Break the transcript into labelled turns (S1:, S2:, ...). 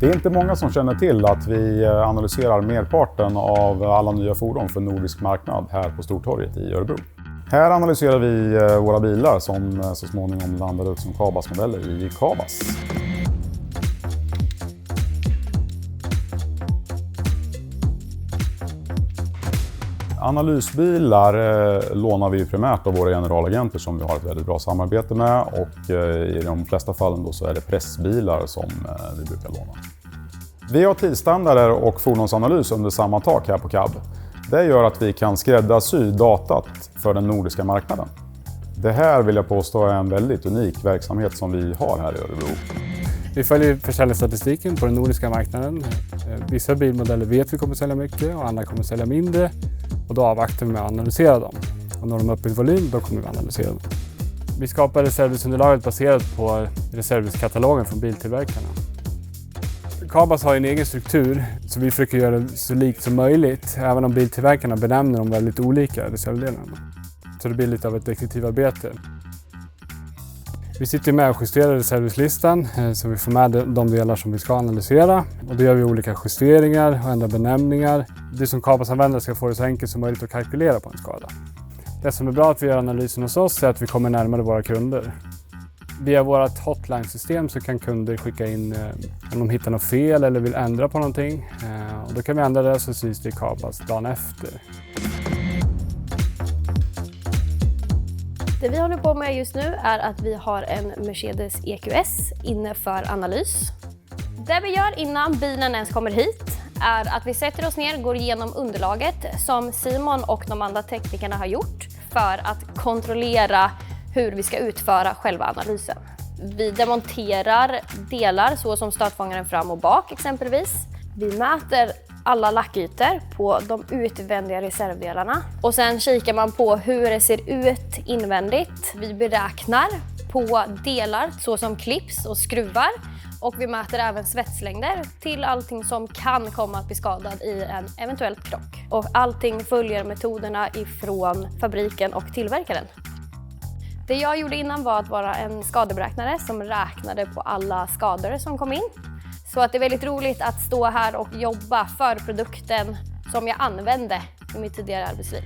S1: Det är inte många som känner till att vi analyserar merparten av alla nya fordon för nordisk marknad här på Stortorget i Örebro. Här analyserar vi våra bilar som så småningom landar ut som Kabas-modeller i Kabas. Analysbilar lånar vi primärt av våra generalagenter som vi har ett väldigt bra samarbete med, och i de flesta fallen då så är det pressbilar som vi brukar låna. Vi har tidsstandarder och fordonsanalys under samma tak här på Cab. Det gör att vi kan skräddarsy datat för den nordiska marknaden. Det här vill jag påstå är en väldigt unik verksamhet som vi har här i Örebro.
S2: Vi följer försäljningsstatistiken på den nordiska marknaden. Vissa bilmodeller vet vi kommer sälja mycket och andra kommer sälja mindre. Och då avvaktar vi med att analysera dem. Och när de är uppe i volym, då kommer vi att analysera dem. Vi skapar reservdelsunderlaget baserat på reservdelskatalogen från biltillverkarna. Kabas har en egen struktur, så vi försöker göra det så likt som möjligt, även om biltillverkarna benämner dem väldigt olika, reservdelarna. Så det blir lite av ett detektivarbete. Vi sitter med och justerar reservdelslistan så vi får med de delar som vi ska analysera. Och då gör vi olika justeringar och ändrar benämningar. Det som Kabas-användare ska få det så enkelt som möjligt att kalkylera på en skada. Det som är bra att vi gör analysen hos oss är att vi kommer närmare våra kunder. Via vårt hotline-system så kan kunder skicka in om de hittar något fel eller vill ändra på någonting. Och då kan vi ändra det så syns det i Kabas dagen efter.
S3: Det vi håller på med just nu är att vi har en Mercedes EQS inne för analys. Det vi gör innan bilen ens kommer hit är att vi sätter oss ner och går igenom underlaget som Simon och de andra teknikerna har gjort för att kontrollera hur vi ska utföra själva analysen. Vi demonterar delar så som stötfångaren fram och bak exempelvis. Vi mäter alla lackytor på de utvändiga reservdelarna och sen kikar man på hur det ser ut invändigt. Vi beräknar på delar såsom clips och skruvar och vi mäter även svetslängder till allting som kan komma att bli skadad i en eventuell krock. Och allting följer metoderna ifrån fabriken och tillverkaren. Det jag gjorde innan var att vara en skadeberäknare som räknade på alla skador som kom in. Så att det är väldigt roligt att stå här och jobba för produkten som jag använde i mitt tidigare arbetsliv.